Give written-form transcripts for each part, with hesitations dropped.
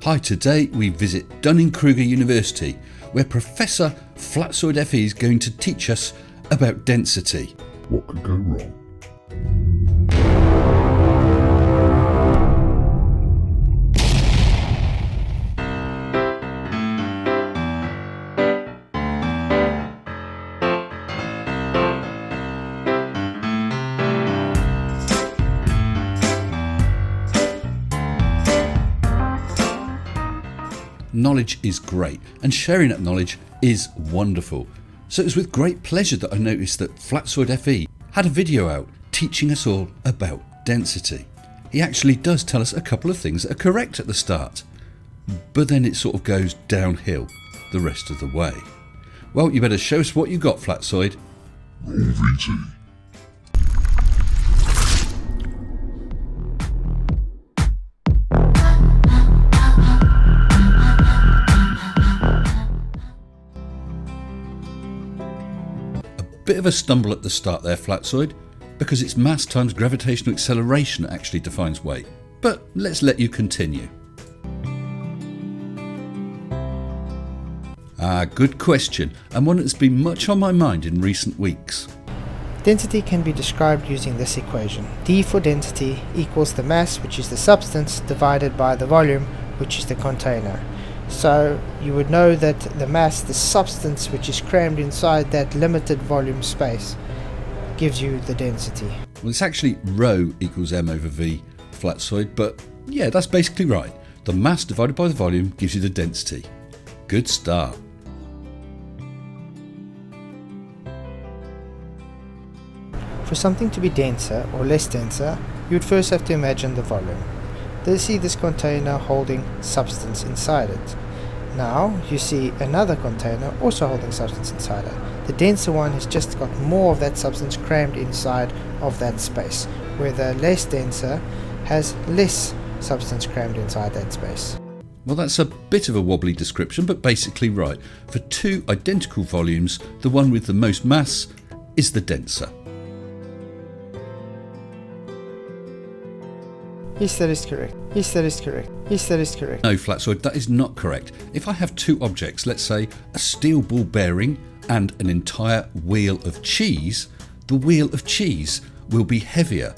Hi, today we visit Dunning Kruger University, where Professor Flatzoid FE is going to teach us about density. What could go wrong? Knowledge is great, and sharing that knowledge is wonderful. So it was with great pleasure that I noticed that Flatzoid FE had a video out teaching us all about density. He actually does tell us a couple of things that are correct at the start, but then it sort of goes downhill the rest of the way. Well, you better show us what you got, Flatzoid. Roll VT. Bit of a stumble at the start there, Flatzoid, because it's mass times gravitational acceleration that actually defines weight. But let's let you continue. Good question, and one that's been much on my mind in recent weeks. Density can be described using this equation. D for density equals the mass, which is the substance, divided by the volume, which is the container. So you would know that the mass, the substance which is crammed inside that limited volume space, gives you the density. Well, it's actually rho equals m over v, Flatzoid, but yeah, that's basically right. The mass divided by the volume gives you the density. Good start. For something to be denser or less denser, you would first have to imagine the volume. They see this container holding substance inside it. Now you see another container also holding substance inside it. The denser one has just got more of that substance crammed inside of that space, where the less denser has less substance crammed inside that space. Well, that's a bit of a wobbly description, but basically right. For two identical volumes, the one with the most mass is the denser. Yes, that is correct. Yes, that is correct. Yes, that is correct. No, Flatzoid, that is not correct. If I have two objects, let's say a steel ball bearing and an entire wheel of cheese, the wheel of cheese will be heavier,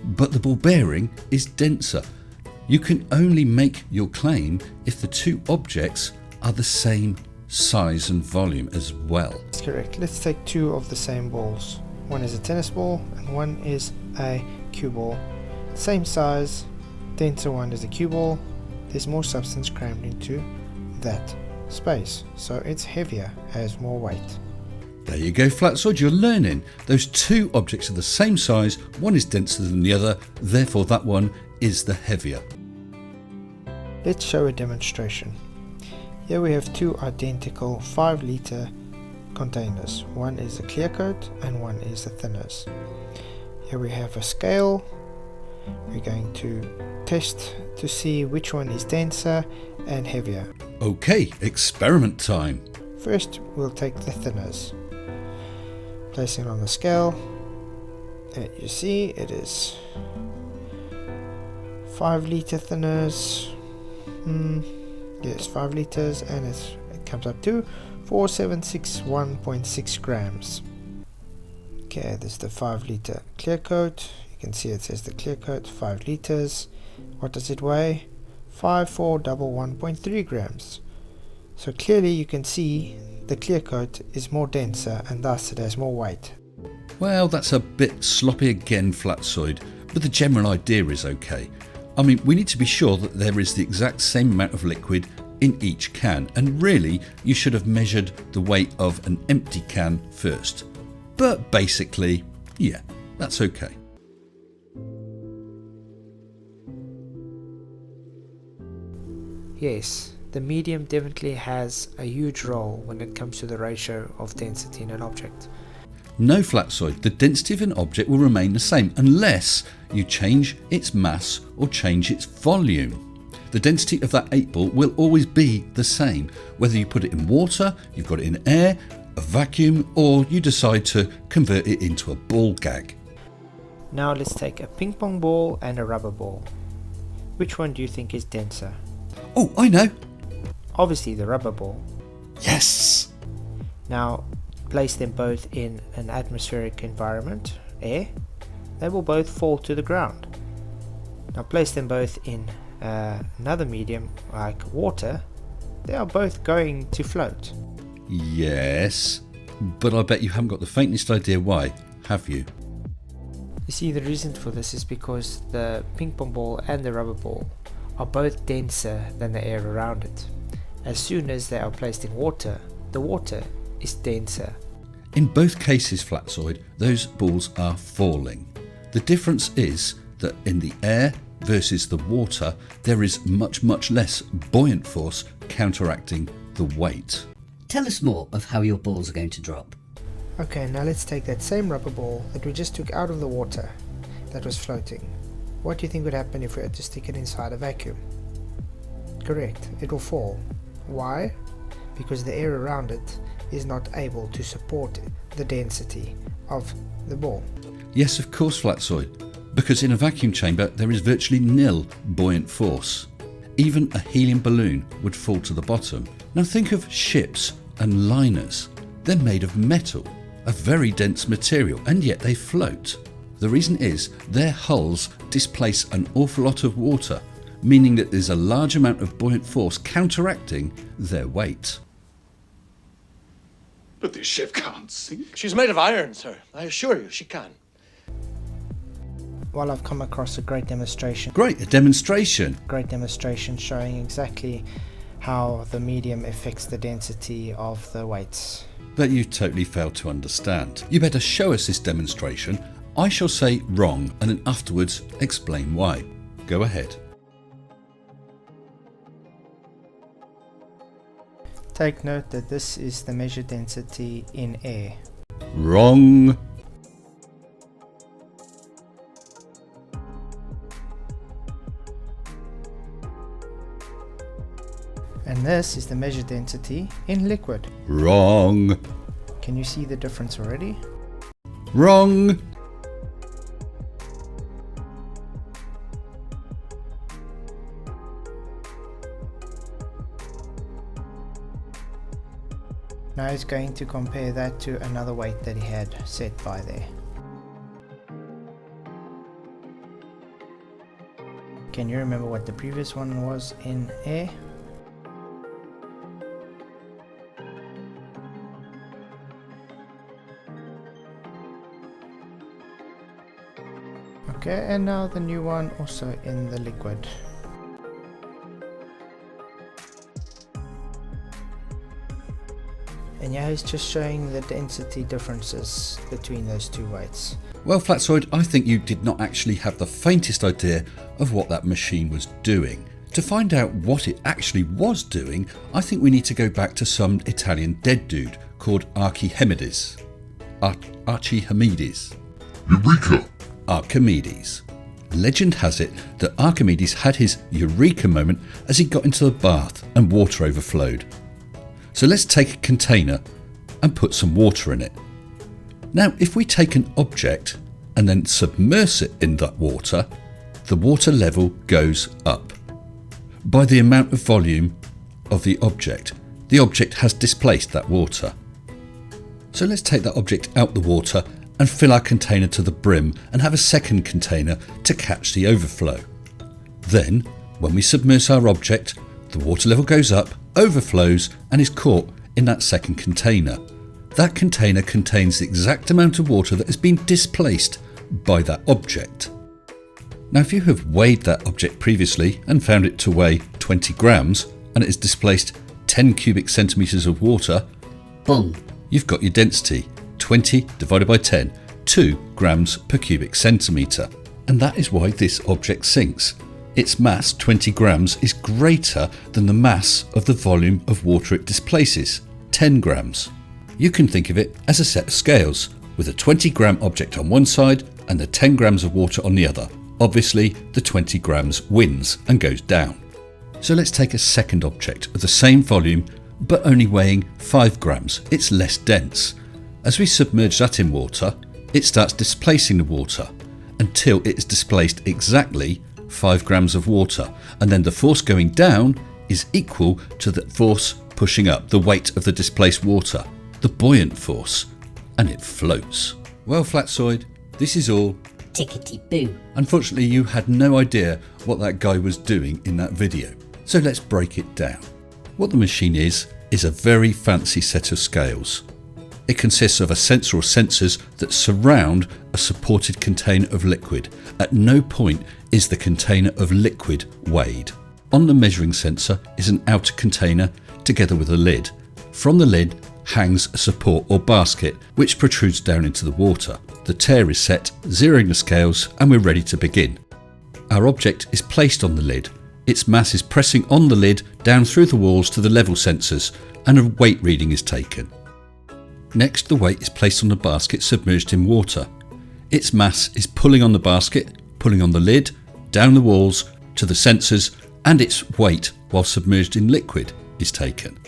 but the ball bearing is denser. You can only make your claim if the two objects are the same size and volume as well. That's correct. Let's take two of the same balls. One is a tennis ball and one is a cue ball. Same size, denser one is a cue ball. There's more substance crammed into that space, so it's heavier, has more weight. There you go, Flatzoid, you're learning. Those two objects are the same size, one is denser than the other, therefore that one is the heavier. Let's show a demonstration. Here we have two identical 5-litre containers. One is a clear coat and one is the thinners. Here we have a scale. We're going to test to see which one is denser and heavier. Okay, experiment time. First, we'll take the thinners. Placing it on the scale. And you see it is 5-litre thinners. Yes, 5 litres, and it comes up to 4761.6 grams. Okay, this is the 5-litre clear coat. You can see it says the clear coat, 5 litres. What does it weigh? 5411.3 grams. So clearly you can see the clear coat is more denser and thus it has more weight. Well, that's a bit sloppy again, Flatzoid, but the general idea is okay. I mean, we need to be sure that there is the exact same amount of liquid in each can, and really you should have measured the weight of an empty can first. But basically, yeah, that's okay. Yes, the medium definitely has a huge role when it comes to the ratio of density in an object. No, Flatzoid, the density of an object will remain the same unless you change its mass or change its volume. The density of that 8-ball will always be the same, whether you put it in water, you've got it in air, a vacuum, or you decide to convert it into a ball gag. Now let's take a ping pong ball and a rubber ball. Which one do you think is denser? Oh, I know. Obviously the rubber ball. Yes. Now place them both in an atmospheric environment, air. They will both fall to the ground. Now place them both in another medium like water. They are both going to float. Yes, but I bet you haven't got the faintest idea why, have you? You see, the reason for this is because the ping pong ball and the rubber ball are both denser than the air around it. As soon as they are placed in water, the water is denser. In both cases, Flatzoid, those balls are falling. The difference is that in the air versus the water, there is much less buoyant force counteracting the weight. Tell us more of how your balls are going to drop. Okay, now let's take that same rubber ball that we just took out of the water that was floating. What do you think would happen if we had to stick it inside a vacuum? Correct, it will fall. Why? Because the air around it is not able to support the density of the ball. Yes, of course, Flatzoid, because in a vacuum chamber there is virtually nil buoyant force. Even a helium balloon would fall to the bottom. Now think of ships and liners. They're made of metal, a very dense material, and yet they float. The reason is their hulls displace an awful lot of water, meaning that there's a large amount of buoyant force counteracting their weight. But this ship can't sink. She's made of iron, sir. I assure you, she can. Well, I've come across a great demonstration. Great, a demonstration. Great demonstration showing exactly how the medium affects the density of the weights. That you totally failed to understand. You better show us this demonstration. I shall say wrong and then afterwards explain why. Go ahead. Take note that this is the measured density in air. Wrong. And this is the measured density in liquid. Wrong. Can you see the difference already? Wrong. Now he's going to compare that to another weight that he had set by there. Can you remember what the previous one was in air? Okay, and now the new one also in the liquid. And yeah, he's just showing the density differences between those two weights. Well, Flatzoid, I think you did not actually have the faintest idea of what that machine was doing. To find out what it actually was doing, I think we need to go back to some Italian dead dude called Archimedes. Archimedes. Eureka! Archimedes. Legend has it that Archimedes had his eureka moment as he got into the bath and water overflowed. So let's take a container and put some water in it. Now, if we take an object and then submerge it in that water, the water level goes up. By the amount of volume of the object has displaced that water. So let's take that object out the water and fill our container to the brim and have a second container to catch the overflow. Then, when we submerge our object, the water level goes up, overflows and is caught in that second container. That container contains the exact amount of water that has been displaced by that object. Now, if you have weighed that object previously and found it to weigh 20 grams and it has displaced 10 cubic centimetres of water, Boom. you've got your density, 20 divided by 10, 2 grams per cubic centimetre. And that is why this object sinks. Its mass, 20 grams, is greater than the mass of the volume of water it displaces, 10 grams. You can think of it as a set of scales, with a 20 gram object on one side and the 10 grams of water on the other. Obviously, the 20 grams wins and goes down. So let's take a second object of the same volume, but only weighing 5 grams. It's less dense. As we submerge that in water, it starts displacing the water until it is displaced exactly 5 grams of water, and then the force going down is equal to the force pushing up, the weight of the displaced water, the buoyant force, and it floats. Well, Flatzoid, this is all. Tickety-boo. Unfortunately, you had no idea what that guy was doing in that video. So let's break it down. What the machine is a very fancy set of scales. It consists of a sensor or sensors that surround a supported container of liquid. At no point is the container of liquid weighed. On the measuring sensor is an outer container together with a lid. From the lid hangs a support or basket which protrudes down into the water. The tare is set, zeroing the scales, and we're ready to begin. Our object is placed on the lid. Its mass is pressing on the lid down through the walls to the level sensors, and a weight reading is taken. Next, the weight is placed on the basket submerged in water. Its mass is pulling on the basket, pulling on the lid, down the walls, to the sensors, and its weight while submerged in liquid is taken.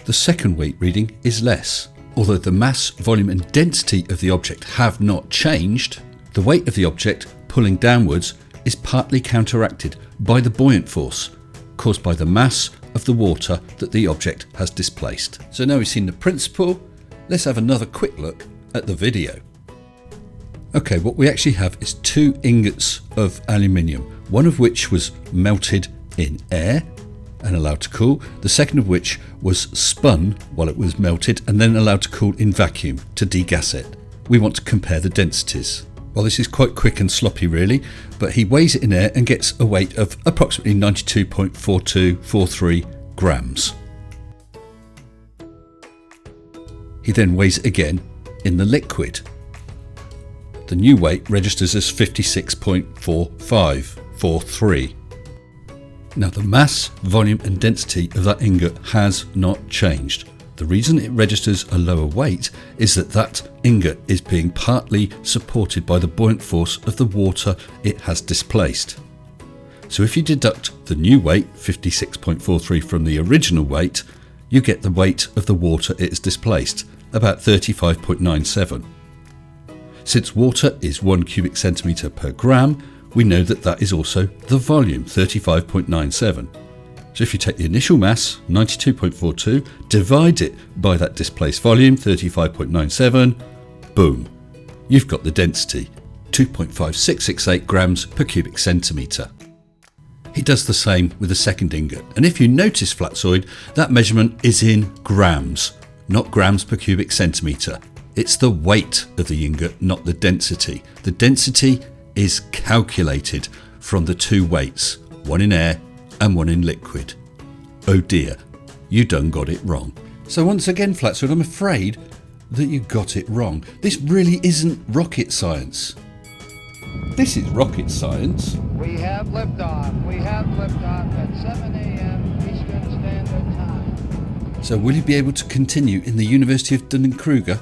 The second weight reading is less. Although the mass, volume and density of the object have not changed, the weight of the object pulling downwards is partly counteracted by the buoyant force caused by the mass of the water that the object has displaced. So now we've seen the principle, let's have another quick look at the video. Okay, what we actually have is 2 ingots of aluminium, one of which was melted in air and allowed to cool, the second of which was spun while it was melted and then allowed to cool in vacuum to degas it. We want to compare the densities. Well, this is quite quick and sloppy really, but he weighs it in air and gets a weight of approximately 92.4243 grams. He then weighs it again in the liquid. The new weight registers as 56.4543. Now the mass, volume and density of that ingot has not changed. The reason it registers a lower weight is that that ingot is being partly supported by the buoyant force of the water it has displaced. So if you deduct the new weight, 56.43, from the original weight, you get the weight of the water it has displaced, about 35.97. Since water is 1 cubic centimetre per gram, we know that that is also the volume, 35.97. So if you take the initial mass, 92.42, divide it by that displaced volume, 35.97, boom, you've got the density, 2.5668 grams per cubic centimetre. He does the same with the second ingot, and if you notice, Flatzoid, that measurement is in grams, not grams per cubic centimetre. It's the weight of the ingot, not the density. The density is calculated from the 2 weights, one in air and one in liquid. Oh dear, you done got it wrong. So once again, Flatzoid, I'm afraid that you got it wrong. This really isn't rocket science. This is rocket science. We have liftoff. We have liftoff at 7 a.m. Eastern Standard Time. So will you be able to continue in the University of Dunning Kruger,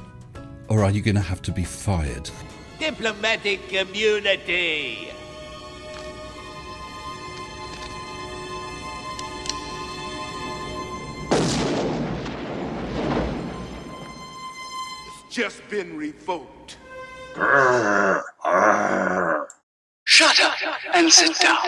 or are you going to have to be fired? Diplomatic community. It's just been revoked. Shut up and sit down.